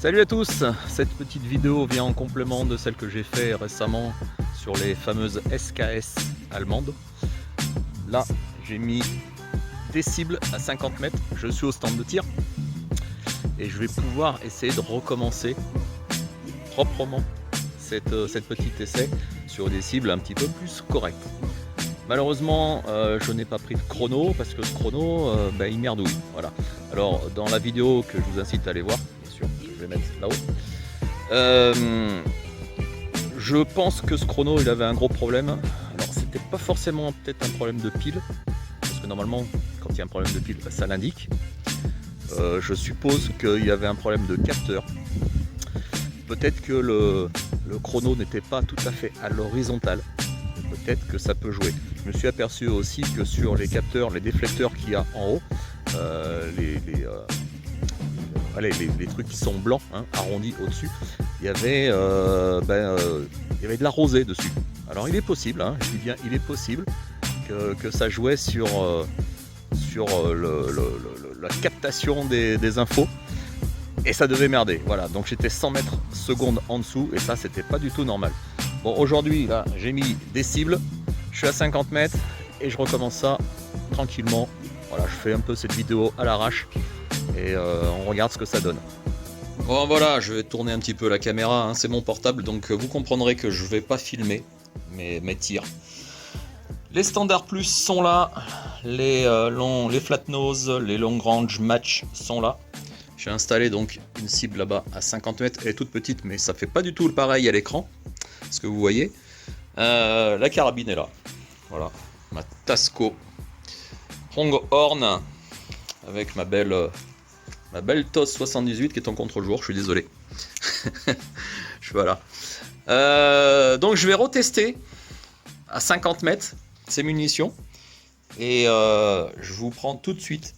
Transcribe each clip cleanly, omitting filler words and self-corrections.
Salut à tous, cette petite vidéo vient en complément de celle que j'ai fait récemment sur les fameuses SKS allemandes. Là, j'ai mis des cibles à 50 mètres, je suis au stand de tir et je vais pouvoir essayer de recommencer proprement cette petit essai sur des cibles un petit peu plus correctes. Malheureusement, je n'ai pas pris de chrono parce que ce chrono, il merdouille. Voilà. Alors, dans la vidéo que je vous incite à aller voir, bien sûr, que je vais mettre là-haut, je pense que ce chrono, il avait un gros problème. Alors, c'était pas forcément peut-être un problème de pile, parce que normalement, quand il y a un problème de pile, ça l'indique. Je suppose qu'il y avait un problème de capteur. Peut-être que le chrono n'était pas tout à fait à l'horizontale. Peut-être que ça peut jouer. Je me suis aperçu aussi que sur les capteurs, les déflecteurs qu'il y a en haut, les trucs qui sont blancs, hein, arrondis au-dessus, il y avait de la rosée dessus. Alors il est possible, hein, je dis bien il est possible que ça jouait sur la captation des infos. Et ça devait merder, voilà, donc j'étais 100 mètres secondes en dessous et ça c'était pas du tout normal. Bon, aujourd'hui là j'ai mis des cibles, je suis à 50 mètres et je recommence ça tranquillement. Voilà, je fais un peu cette vidéo à l'arrache et on regarde ce que ça donne. Bon voilà, je vais tourner un petit peu la caméra, hein, c'est mon portable donc vous comprendrez que je vais pas filmer mes tirs. Les standards plus sont là, les flat nose, les long range match sont là. J'ai installé donc une cible là-bas à 50 mètres, elle est toute petite mais ça fait pas du tout le pareil à l'écran, ce que vous voyez. La carabine est là, voilà, ma Tasco Pronghorn avec ma belle TOS 78 qui est en contre-jour, je suis désolé. Voilà. Donc je vais retester à 50 mètres ces munitions et je vous prends tout de suite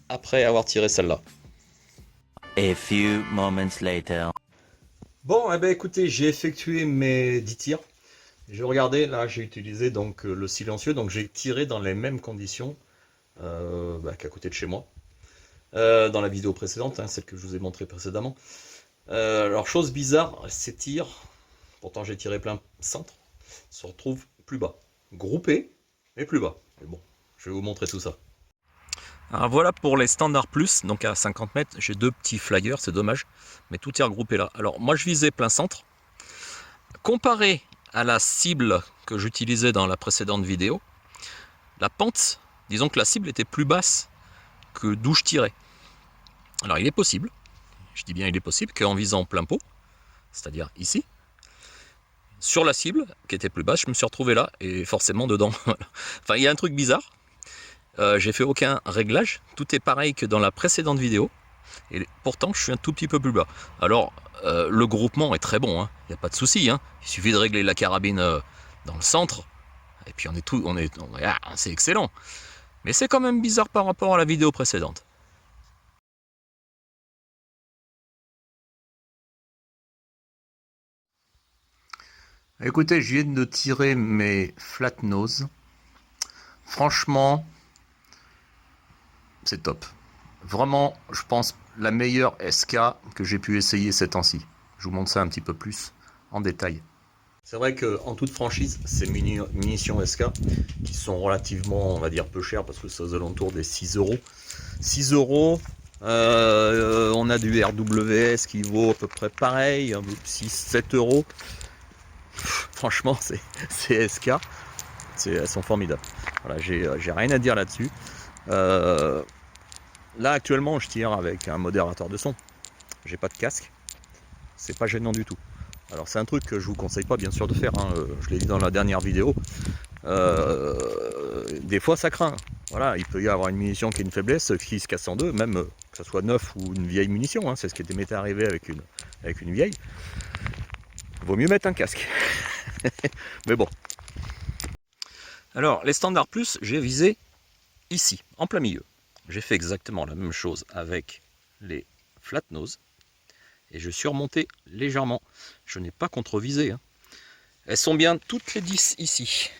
après avoir tiré celle-là. A few moments later. Bon, écoutez, j'ai effectué mes 10 tirs. J'ai regardé, là j'ai utilisé donc le silencieux, donc j'ai tiré dans les mêmes conditions qu'à côté de chez moi. Dans la vidéo précédente, hein, celle que je vous ai montrée précédemment. Alors chose bizarre, ces tirs, pourtant j'ai tiré plein centre, se retrouvent plus bas. Groupés, mais plus bas. Mais bon, je vais vous montrer tout ça. Alors voilà pour les standards plus, donc à 50 mètres, j'ai deux petits flyers, c'est dommage, mais tout est regroupé là. Alors moi je visais plein centre. Comparé à la cible que j'utilisais dans la précédente vidéo, la pente, disons que la cible était plus basse que d'où je tirais. Alors il est possible, je dis bien il est possible, qu'en visant plein pot, c'est-à-dire ici, sur la cible qui était plus basse, je me suis retrouvé là et forcément dedans. Enfin il y a un truc bizarre. J'ai fait aucun réglage, tout est pareil que dans la précédente vidéo, et pourtant je suis un tout petit peu plus bas. Alors le groupement est très bon, hein, il n'y a pas de souci, hein. Il suffit de régler la carabine dans le centre, et puis c'est excellent. Mais c'est quand même bizarre par rapport à la vidéo précédente. Écoutez, je viens de tirer mes flat nose. Franchement, c'est top. Vraiment, je pense, la meilleure SK que j'ai pu essayer ces temps-ci. Je vous montre ça un petit peu plus en détail. C'est vrai qu'en toute franchise, ces munitions SK, qui sont relativement, on va dire, peu chères, parce que c'est aux alentours des 6 euros. 6 euros, on a du RWS qui vaut à peu près pareil, 6-7 euros. Franchement, c'est SK. Elles sont formidables. Voilà, j'ai rien à dire là-dessus. Là actuellement je tire avec un modérateur de son, j'ai pas de casque, c'est pas gênant du tout. Alors c'est un truc que je vous conseille pas bien sûr de faire, hein. Je l'ai dit dans la dernière vidéo, des fois ça craint, voilà, il peut y avoir une munition qui est une faiblesse, qui se casse en deux, même que ce soit neuf ou une vieille munition, hein. C'est ce qui m'était arrivé avec une vieille. Vaut mieux mettre un casque. Mais bon. Alors les standards plus, j'ai visé ici, en plein milieu. J'ai fait exactement la même chose avec les flat nose et je suis remonté légèrement. Je n'ai pas contre-visé, hein. Elles sont bien toutes les 10 ici.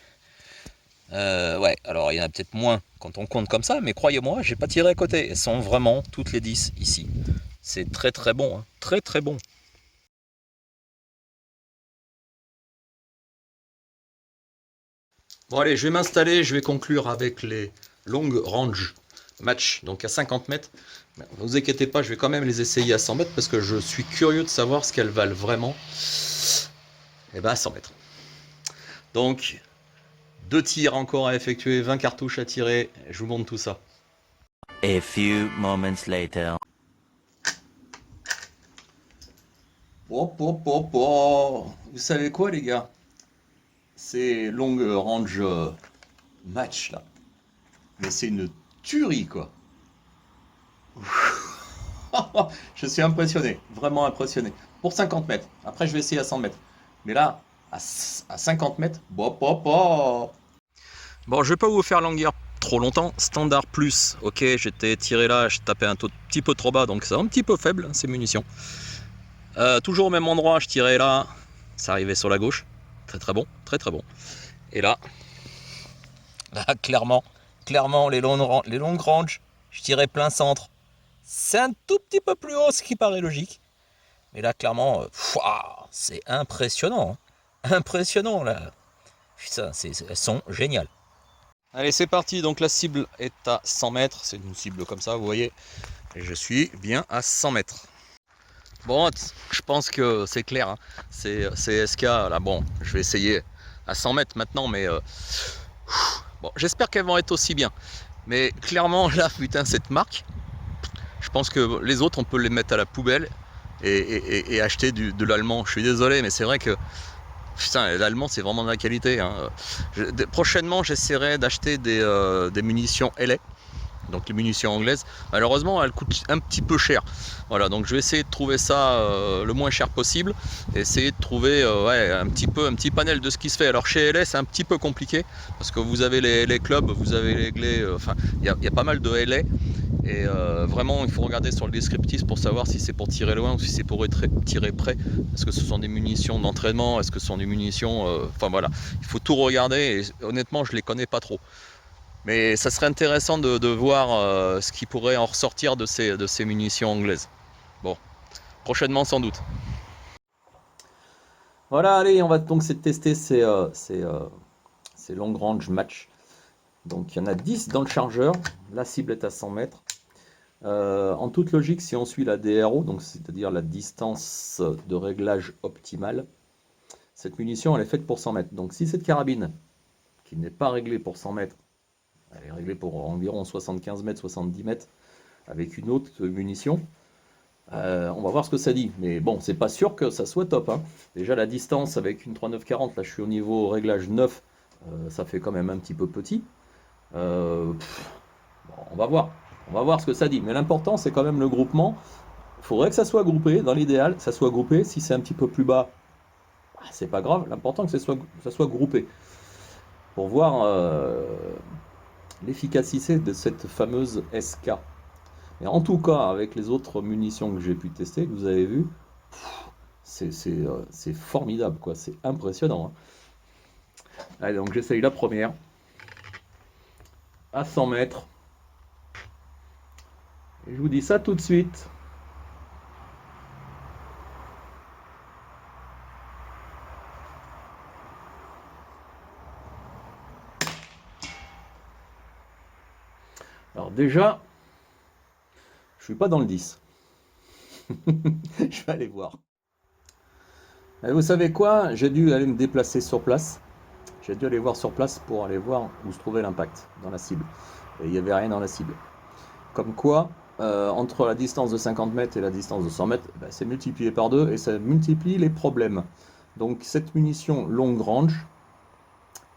Ouais, alors il y en a peut-être moins quand on compte comme ça, mais croyez-moi, j'ai pas tiré à côté. Elles sont vraiment toutes les 10 ici. C'est très très bon, hein. Très très bon. Bon allez, je vais m'installer, je vais conclure avec les long range match, donc à 50 mètres. Ne vous inquiétez pas, je vais quand même les essayer à 100 mètres parce que je suis curieux de savoir ce qu'elles valent vraiment. Et ben à 100 mètres. Donc, 2 tirs encore à effectuer, 20 cartouches à tirer, je vous montre tout ça. A few moments later. Vous savez quoi les gars? C'est long range match là. Mais c'est une tuerie quoi. Je suis impressionné, vraiment impressionné. Pour 50 mètres. Après, je vais essayer à 100 mètres. Mais là, à 50 mètres, Bon, je vais pas vous faire languir trop longtemps. Standard plus, ok, j'étais tiré là, je tapais un petit peu trop bas, donc c'est un petit peu faible ces munitions. Toujours au même endroit, je tirais là, ça arrivait sur la gauche. Très très bon, très très bon. Et là, clairement, les long range, je tirais plein centre. C'est un tout petit peu plus haut, ce qui paraît logique. Mais là, clairement, c'est impressionnant. Hein. Impressionnant, là. Putain, elles sont géniales. Allez, c'est parti. Donc, la cible est à 100 mètres. C'est une cible comme ça, vous voyez. Et je suis bien à 100 mètres. Bon, je pense que c'est clair. Hein. C'est SK. Là, bon, je vais essayer à 100 mètres maintenant, mais bon, j'espère qu'elles vont être aussi bien. Mais clairement, là, putain, cette marque, je pense que les autres, on peut les mettre à la poubelle et acheter de l'allemand. Je suis désolé, mais c'est vrai que putain, l'allemand, c'est vraiment de la qualité. Hein. Prochainement, j'essaierai d'acheter des munitions LA. Donc les munitions anglaises, malheureusement elles coûtent un petit peu cher. Voilà, donc je vais essayer de trouver ça le moins cher possible, et essayer de trouver un petit panel de ce qui se fait. Alors chez LA c'est un petit peu compliqué, parce que vous avez les clubs, vous avez les glés, enfin il y a pas mal de LA, et vraiment il faut regarder sur le descriptif pour savoir si c'est pour tirer loin ou si c'est pour tirer près. Est-ce que ce sont des munitions d'entraînement, est-ce que ce sont des munitions, enfin voilà, il faut tout regarder, et honnêtement je les connais pas trop. Mais ça serait intéressant de voir ce qui pourrait en ressortir de ces munitions anglaises. Bon, prochainement sans doute. Voilà, allez, on va donc tester ces long range match. Donc il y en a 10 dans le chargeur, la cible est à 100 mètres. En toute logique, si on suit la DRO, donc c'est-à-dire la distance de réglage optimale, cette munition elle est faite pour 100 mètres. Donc si cette carabine, qui n'est pas réglée pour 100 mètres, elle est réglée pour environ 75 mètres, 70 mètres, avec une autre munition. On va voir ce que ça dit. Mais bon, c'est pas sûr que ça soit top. Hein. Déjà, la distance avec une 3940, là je suis au niveau réglage 9, ça fait quand même un petit peu petit. Bon, on va voir. On va voir ce que ça dit. Mais l'important, c'est quand même le groupement. Il faudrait que ça soit groupé. Dans l'idéal, ça soit groupé. Si c'est un petit peu plus bas, c'est pas grave. L'important, c'est que ça soit groupé. Pour voir l'efficacité de cette fameuse SK. Et en tout cas, avec les autres munitions que j'ai pu tester, que vous avez vu, c'est formidable, quoi. C'est impressionnant. Hein. Allez, donc j'essaye la première. À 100 mètres. Et je vous dis ça tout de suite. Alors déjà, je suis pas dans le 10. Je vais aller voir. Et vous savez quoi? J'ai dû aller me déplacer sur place. J'ai dû aller voir sur place pour aller voir où se trouvait l'impact dans la cible. Et il n'y avait rien dans la cible. Comme quoi, entre la distance de 50 mètres et la distance de 100 mètres, c'est multiplié par 2 et ça multiplie les problèmes. Donc cette munition long range,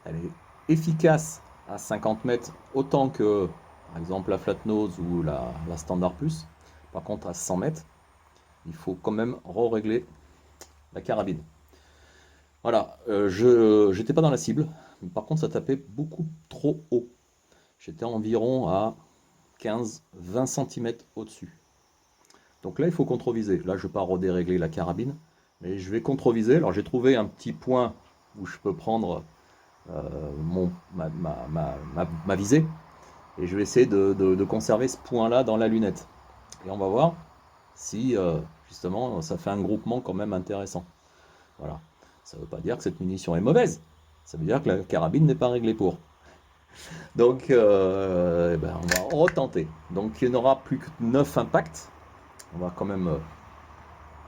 elle est efficace à 50 mètres autant que par exemple la flat nose ou la standard plus. Par contre à 100 mètres, il faut quand même régler la carabine. Voilà, je n'étais pas dans la cible, mais par contre ça tapait beaucoup trop haut. J'étais environ à 15-20 cm au-dessus. Donc là il faut controviser. Là je ne vais pas redérégler la carabine, mais je vais controviser. Alors j'ai trouvé un petit point où je peux prendre ma visée, et je vais essayer de conserver ce point là dans la lunette. Et on va voir si justement ça fait un groupement quand même intéressant. Voilà. Ça ne veut pas dire que cette munition est mauvaise. Ça veut dire que la carabine n'est pas réglée pour. Donc, ben, on va retenter. Donc, il n'y en aura plus que 9 impacts. On va quand même.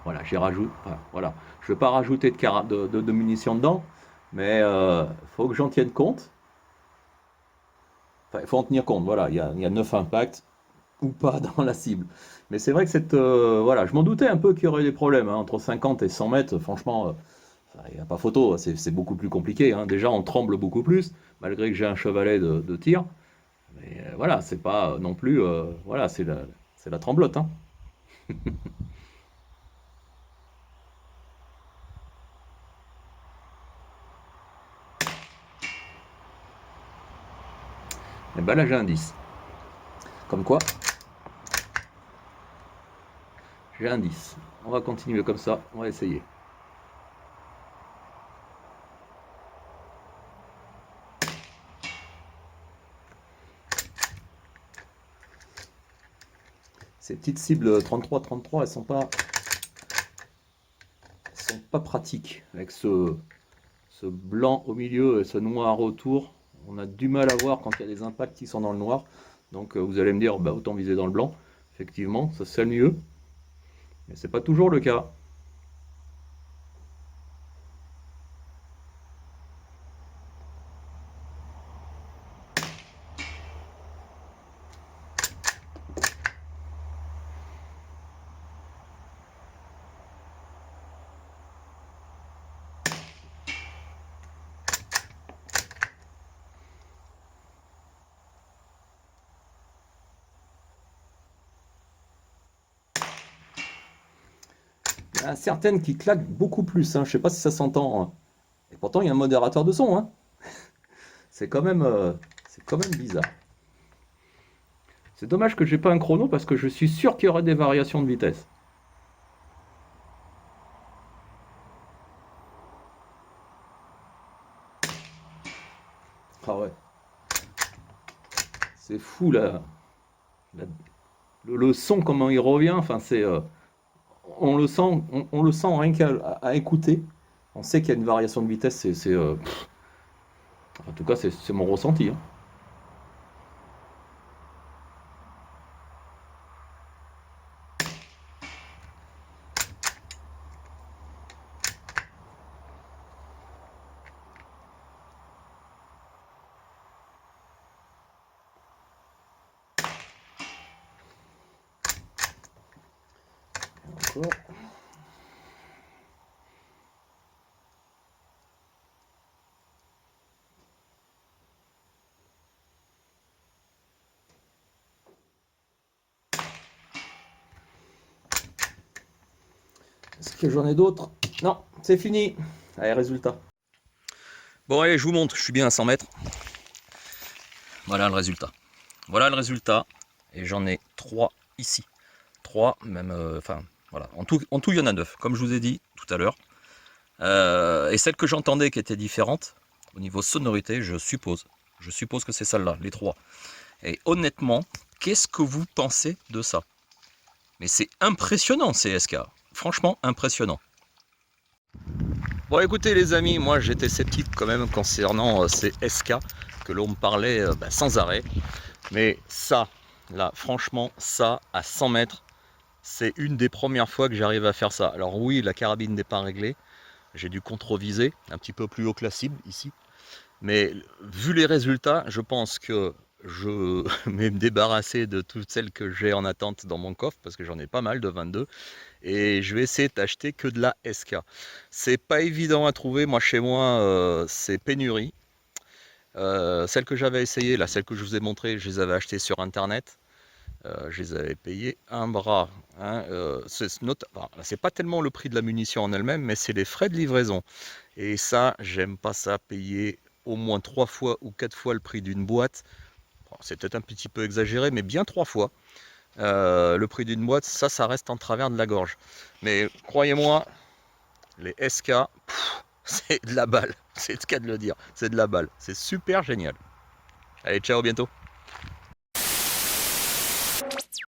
Voilà, j'y rajoute. Enfin, voilà. Je ne vais pas rajouter de munitions dedans, mais il faut que j'en tienne compte. Enfin, il faut en tenir compte. Voilà, il y a 9 impacts ou pas dans la cible. Mais c'est vrai que voilà, je m'en doutais un peu qu'il y aurait des problèmes. Hein, entre 50 et 100 mètres, franchement, il n'y a pas photo. C'est beaucoup plus compliqué. Hein. Déjà, on tremble beaucoup plus, malgré que j'ai un chevalet de tir. Mais voilà, c'est pas non plus. Voilà, c'est la tremblote. Hein. Et ben là, j'ai un 10. Comme quoi, j'ai un 10. On va continuer comme ça. On va essayer. Ces petites cibles 33-33, elles sont pas pratiques. Avec ce blanc au milieu et ce noir autour, on a du mal à voir quand il y a des impacts qui sont dans le noir. Donc vous allez me dire, bah, autant viser dans le blanc. Effectivement, ça c'est le mieux. Mais c'est pas toujours le cas. Il y en a certaines qui claquent beaucoup plus. Hein. Je sais pas si ça s'entend. Hein. Et pourtant, il y a un modérateur de son. Hein. C'est quand même bizarre. C'est dommage que j'ai pas un chrono parce que je suis sûr qu'il y aurait des variations de vitesse. Ah ouais, c'est fou là. La- le son, comment il revient. Enfin, on le sent, on le sent rien qu'à écouter. On sait qu'il y a une variation de vitesse. En tout cas, c'est mon ressenti. Hein. Encore. Est-ce que j'en ai d'autres? Non, c'est fini. Allez, résultat. Bon, allez, je vous montre, je suis bien à 100 mètres. Voilà le résultat. Voilà le résultat. Et j'en ai 3 ici. 3, même, enfin, voilà. En tout, il y en a 9, comme je vous ai dit tout à l'heure. Et celle que j'entendais qui était différente, au niveau sonorité, je suppose que c'est celle-là, les 3. Et honnêtement, qu'est-ce que vous pensez de ça? Mais c'est impressionnant ces SK. Franchement, impressionnant. Bon, écoutez les amis, moi j'étais sceptique quand même concernant ces SK que l'on me parlait sans arrêt. Mais ça, là, franchement, ça, à 100 mètres, c'est une des premières fois que j'arrive à faire ça. Alors oui, la carabine n'est pas réglée. J'ai dû contre-viser un petit peu plus haut que la cible ici. Mais vu les résultats, je pense que je vais me débarrasser de toutes celles que j'ai en attente dans mon coffre, parce que j'en ai pas mal de 22. Et je vais essayer d'acheter que de la SK. C'est pas évident à trouver. Moi, chez moi, c'est pénurie. Celles que j'avais essayées, là, celles que je vous ai montrées, je les avais achetées sur internet. Je les avais payées un bras. Hein. C'est pas tellement le prix de la munition en elle-même, mais c'est les frais de livraison. Et ça, j'aime pas ça, payer au moins 3 fois ou 4 fois le prix d'une boîte. Bon, c'est peut-être un petit peu exagéré, mais bien 3 fois. Le prix d'une boîte, ça reste en travers de la gorge. Mais croyez-moi, les SK, c'est de la balle. C'est le cas de le dire. C'est de la balle. C'est super génial. Allez, ciao, bientôt.